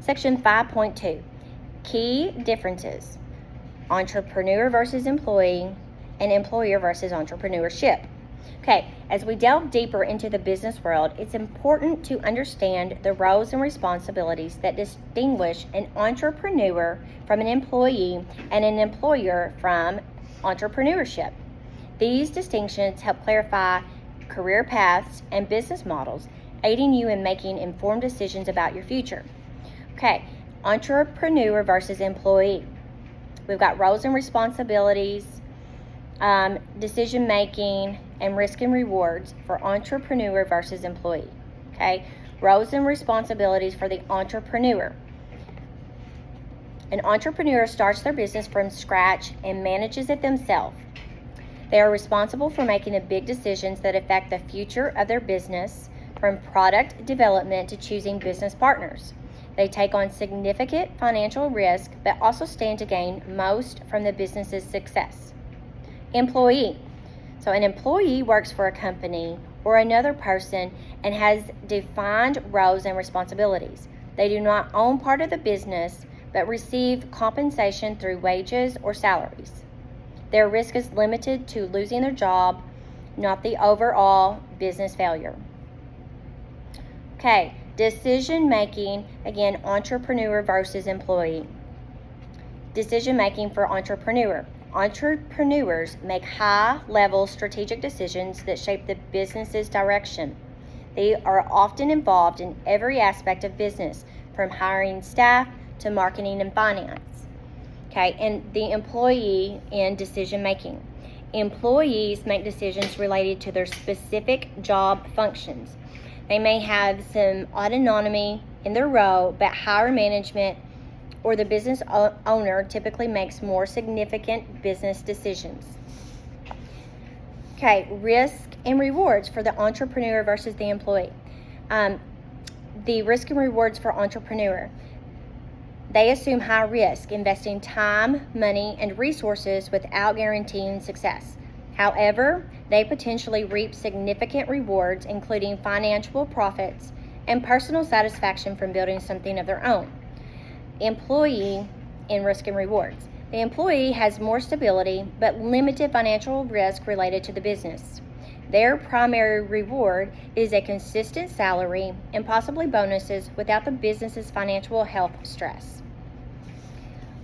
Section 5.2, key differences: entrepreneur versus employee, and employer versus entrepreneurship. Okay, as we delve deeper into the business world, it's important to understand the roles and responsibilities that distinguish an entrepreneur from an employee and an employer from entrepreneurship. These distinctions help clarify career paths and business models, aiding you in making informed decisions about your future. Okay, entrepreneur versus employee. We've got roles and responsibilities, decision making, and risk and rewards for entrepreneur versus employee. Okay, roles and responsibilities for the entrepreneur. An entrepreneur starts their business from scratch and manages it themselves. They are responsible for making the big decisions that affect the future of their business, from product development to choosing business partners. They take on significant financial risk, but also stand to gain most from the business's success. Employee. So an employee works for a company or another person and has defined roles and responsibilities. They do not own part of the business, but receive compensation through wages or salaries. Their risk is limited to losing their job, not the overall business failure. Okay, decision making, again, entrepreneur versus employee. Decision making for entrepreneur. Entrepreneurs make high-level strategic decisions that shape the business's direction. They are often involved in every aspect of business, from hiring staff to marketing and finance. Okay, and the employee in decision making. Employees make decisions related to their specific job functions. They may have some autonomy in their role, but higher management or the business owner typically makes more significant business decisions. Okay, risk and rewards for the entrepreneur versus the employee. The risk and rewards for entrepreneur. They assume high risk, investing time, money, and resources without guaranteeing success. However, they potentially reap significant rewards, including financial profits and personal satisfaction from building something of their own. Employee in risk and rewards. The employee has more stability but limited financial risk related to the business. Their primary reward is a consistent salary and possibly bonuses without the business's financial health stress.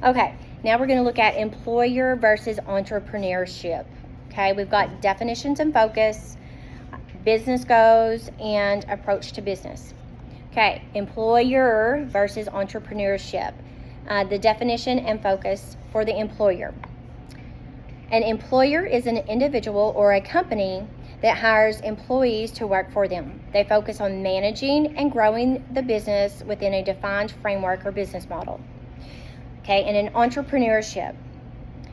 Okay, now we're going to look at employer versus entrepreneurship. Okay, we've got definitions and focus, business goals, and approach to business. Okay, employer versus entrepreneurship. The definition and focus for the employer. An employer is an individual or a company that hires employees to work for them. They focus on managing and growing the business within a defined framework or business model. Okay, and an entrepreneurship.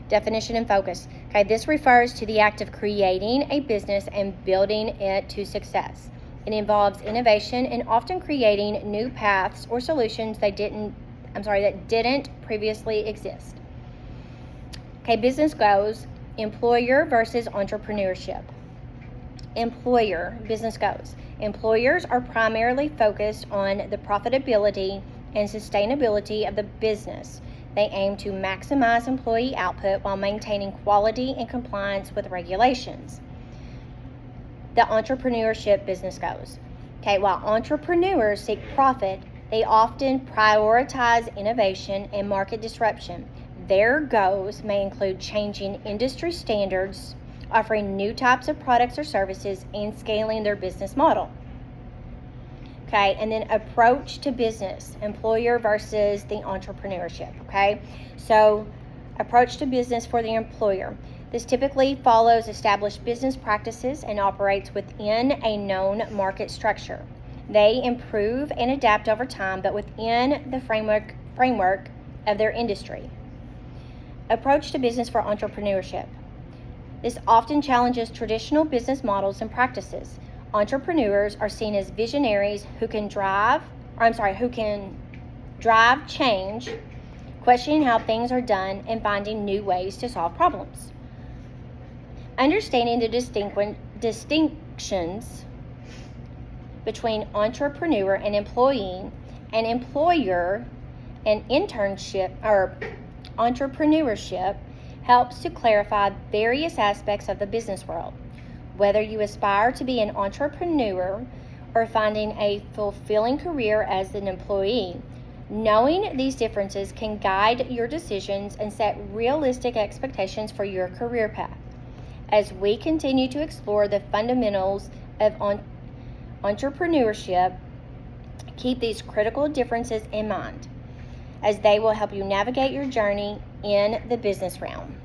Definition and focus. Okay, this refers to the act of creating a business and building it to success. It involves innovation and often creating new paths or solutions that didn't previously exist. Okay, business goals, employer versus entrepreneurship. Employer, business goals. Employers are primarily focused on the profitability and sustainability of the business. They aim to maximize employee output while maintaining quality and compliance with regulations. The entrepreneurship business goals. Okay, while entrepreneurs seek profit, they often prioritize innovation and market disruption. Their goals may include changing industry standards, offering new types of products or services, and scaling their business model. Okay, and then approach to business, employer versus the entrepreneurship. Okay, so approach to business for the employer. This typically follows established business practices and operates within a known market structure. They improve and adapt over time, but within the framework of their industry. Approach to business for entrepreneurship. This often challenges traditional business models and practices. Entrepreneurs are seen as visionaries who can drive change, questioning how things are done and finding new ways to solve problems. Understanding the distinctions between entrepreneur and employee and employer and internship or entrepreneurship helps to clarify various aspects of the business world. Whether you aspire to be an entrepreneur or finding a fulfilling career as an employee, knowing these differences can guide your decisions and set realistic expectations for your career path. As we continue to explore the fundamentals of entrepreneurship, keep these critical differences in mind, as they will help you navigate your journey in the business realm.